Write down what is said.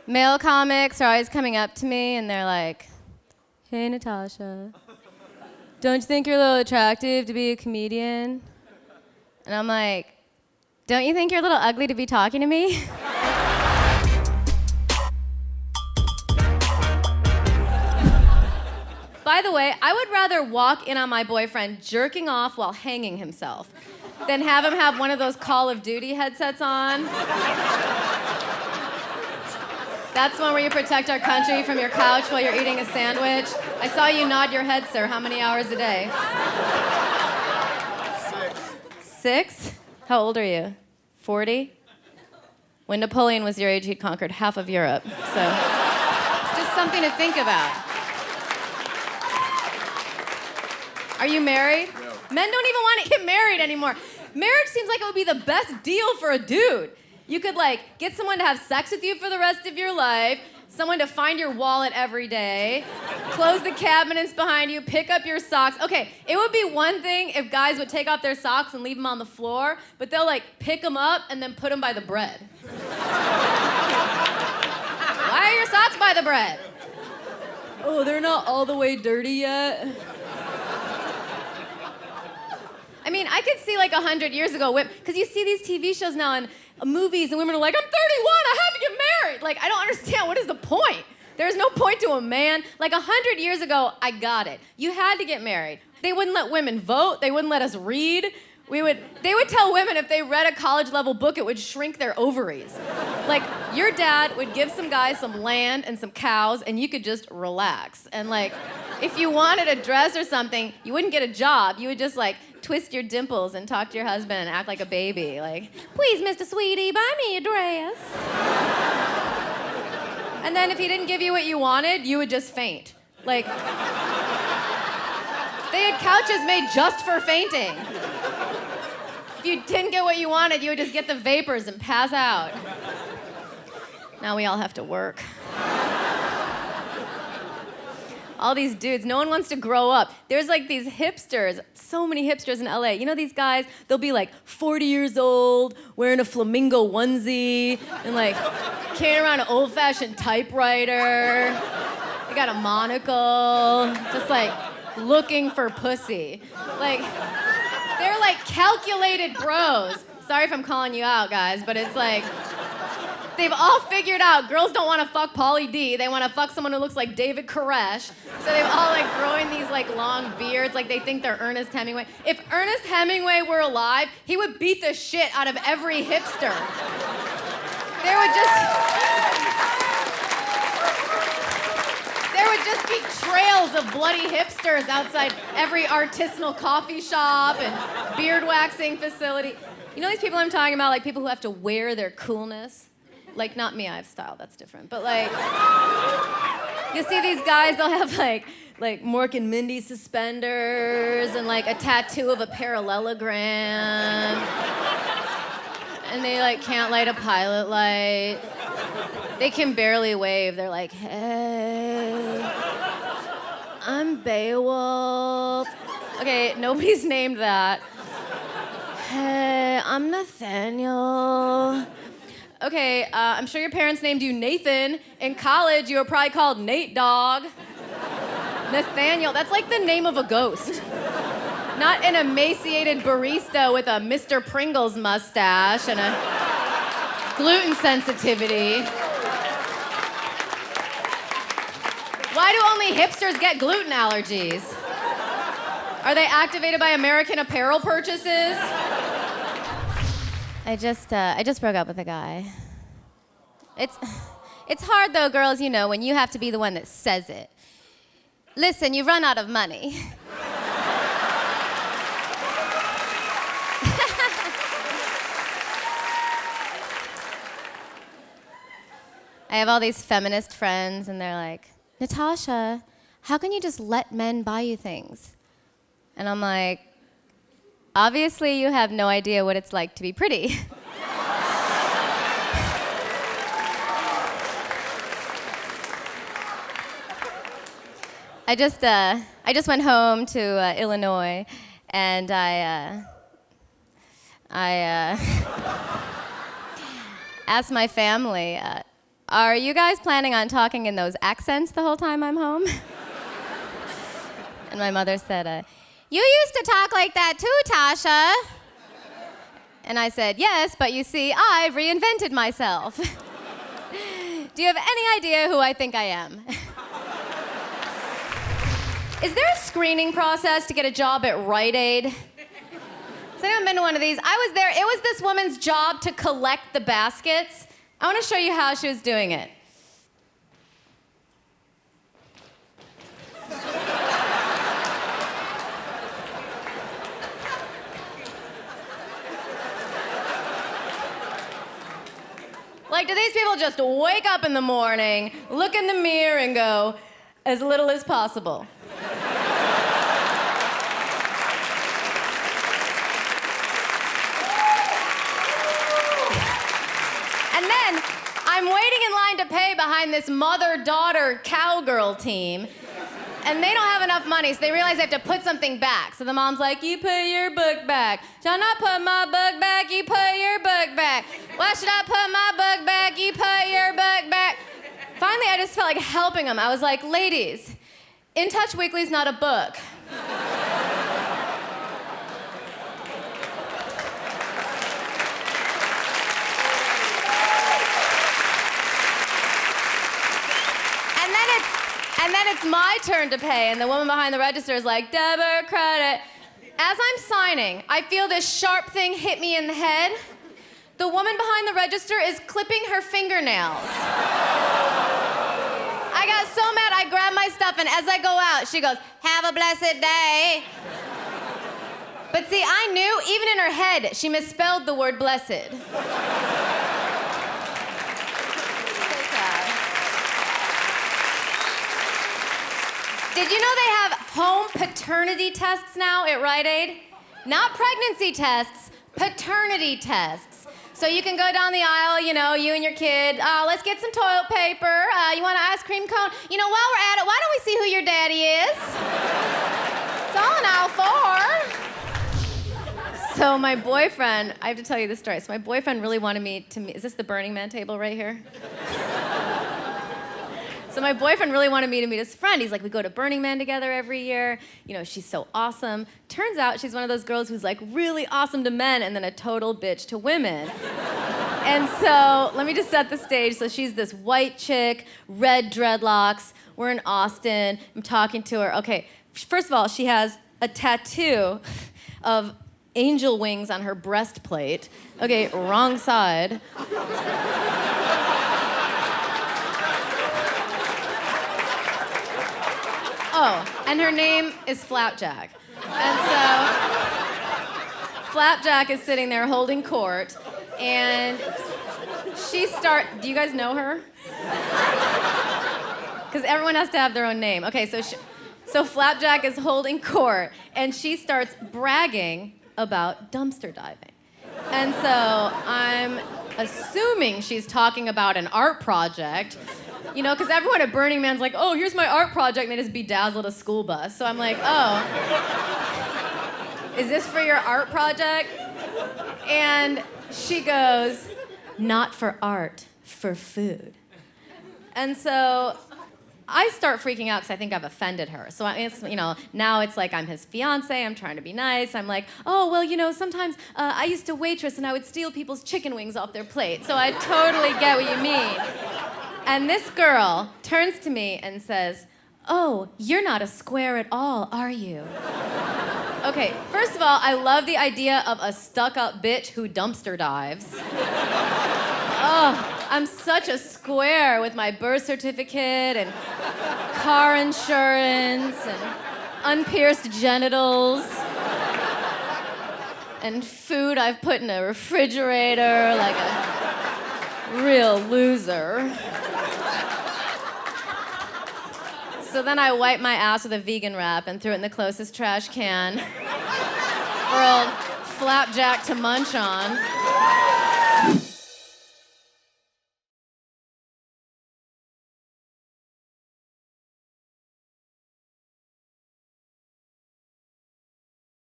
Male comics are always coming up to me and they're like, "Hey, Natasha, don't you think you're a little attractive to be a comedian?" And I'm like, "Don't you think you're a little ugly to be talking to me?" By the way, I would rather walk in on my boyfriend jerking off while hanging himself than have him have one of those Call of Duty headsets on. That's one where you protect our country from your couch while you're eating a sandwich. I saw you nod your head, sir. How many hours a day? 6. How old are you? 40? When Napoleon was your age, he'd conquered half of Europe. So it's just something to think about. Are you married? No. Men don't even want to get married anymore. Marriage seems like it would be the best deal for a dude. You could get someone to have sex with you for the rest of your life, someone to find your wallet every day, close the cabinets behind you, pick up your socks. Okay, it would be one thing if guys would take off their socks and leave them on the floor, but they'll pick them up and then put them by the bread. Why are your socks by the bread? Oh, they're not all the way dirty yet. I mean, I could see 100 years ago, because you see these TV shows now and movies and women are like, "I'm 31, I have to get married." I don't understand, what is the point? There's no point to a man. 100 years ago, I got it. You had to get married. They wouldn't let women vote, they wouldn't let us read. They would tell women if they read a college-level book, it would shrink their ovaries. Your dad would give some guys some land and some cows, and you could just relax. And if you wanted a dress or something, you wouldn't get a job. You would just twist your dimples and talk to your husband and act like a baby. "Please, Mr. Sweetie, buy me a dress." And then if he didn't give you what you wanted, you would just faint. They had couches made just for fainting. If you didn't get what you wanted, you would just get the vapors and pass out. Now we all have to work. All these dudes, no one wants to grow up. There's these hipsters, so many hipsters in LA. You know these guys, they'll be 40 years old, wearing a flamingo onesie, and carrying around an old-fashioned typewriter. They got a monocle, just looking for pussy. They're calculated bros. Sorry if I'm calling you out, guys, but it's they've all figured out girls don't want to fuck Pauly D. They want to fuck someone who looks like David Koresh. So they've all growing these long beards, they think they're Ernest Hemingway. If Ernest Hemingway were alive, he would beat the shit out of every hipster. There would just be trails of bloody hipsters outside every artisanal coffee shop and beard waxing facility. You know these people I'm talking about, people who have to wear their coolness? Not me, I have style, that's different. But you see these guys, they'll have Mork and Mindy suspenders and a tattoo of a parallelogram. And they can't light a pilot light. They can barely wave. They're "Hey, I'm Beowulf." Okay, nobody's named that. "Hey, I'm Nathaniel." Okay, I'm sure your parents named you Nathan. In college, you were probably called Nate Dogg. Nathaniel, that's the name of a ghost. Not an emaciated barista with a Mr. Pringles mustache and a gluten sensitivity. Why do only hipsters get gluten allergies? Are they activated by American Apparel purchases? I just broke up with a guy. It's hard though, girls, when you have to be the one that says it. Listen, you've run out of money. I have all these feminist friends and they're like, "Natasha, how can you just let men buy you things?" And I'm like, "Obviously, you have no idea what it's like to be pretty." I just went home to Illinois, and I asked my family, Are you guys planning on talking in those accents the whole time I'm home? And my mother said, you used to talk like that too, Tasha. And I said, yes, but you see, I've reinvented myself. Do you have any idea who I think I am? Is there a screening process to get a job at Rite Aid? Has anyone been to one of these? I was there. It was this woman's job to collect the baskets. I want to show you how she was doing it. Like, do these people just wake up in the morning, look in the mirror, and go, as little as possible? And then I'm waiting in line to pay behind this mother-daughter cowgirl team, and they don't have enough money, so they realize they have to put something back. So the mom's like, you put your book back. Shall I put my book back? You put your book back. Why should I put my book back? You put your book back. Finally, I just felt like helping them. I was like, ladies, In Touch Weekly's not a book. And then it's my turn to pay, and the woman behind the register is like, debit, credit. As I'm signing, I feel this sharp thing hit me in the head. The woman behind the register is clipping her fingernails. I got so mad, I grabbed my stuff, and as I go out, she goes, have a blessed day. But see, I knew, even in her head, she misspelled the word blessed. Did you know they have home paternity tests now at Rite Aid? Not pregnancy tests, paternity tests. So you can go down the aisle, you know, you and your kid, let's get some toilet paper, you want an ice cream cone? You know, while we're at it, why don't we see who your daddy is? It's all in aisle 4. So my boyfriend, I have to tell you this story. So my boyfriend really wanted me to meet, is this the Burning Man table right here? So my boyfriend really wanted me to meet his friend. He's like, we go to Burning Man together every year. You know, she's so awesome. Turns out she's one of those girls who's like really awesome to men and then a total bitch to women. And so let me just set the stage. So she's this white chick, red dreadlocks. We're in Austin. I'm talking to her. Okay, first of all, she has a tattoo of angel wings on her breastplate. Okay, wrong side. Oh, and her name is Flapjack. And so Flapjack is sitting there holding court, and do you guys know her? Because everyone has to have their own name. Okay, so Flapjack is holding court, and she starts bragging about dumpster diving. And so I'm assuming she's talking about an art project. You know, because everyone at Burning Man's like, oh, here's my art project, and they just bedazzled a school bus. So I'm like, oh, is this for your art project? And she goes, not for art, for food. And so I start freaking out because I think I've offended her. So now it's like I'm his fiance, I'm trying to be nice. I'm like, oh, well, you know, sometimes I used to waitress and I would steal people's chicken wings off their plate. So I totally get what you mean. And this girl turns to me and says, oh, you're not a square at all, are you? Okay, first of all, I love the idea of a stuck-up bitch who dumpster dives. Oh, I'm such a square with my birth certificate and car insurance and unpierced genitals and food I've put in a refrigerator like a real loser. So then I wiped my ass with a vegan wrap and threw it in the closest trash can for old Flapjack to munch on.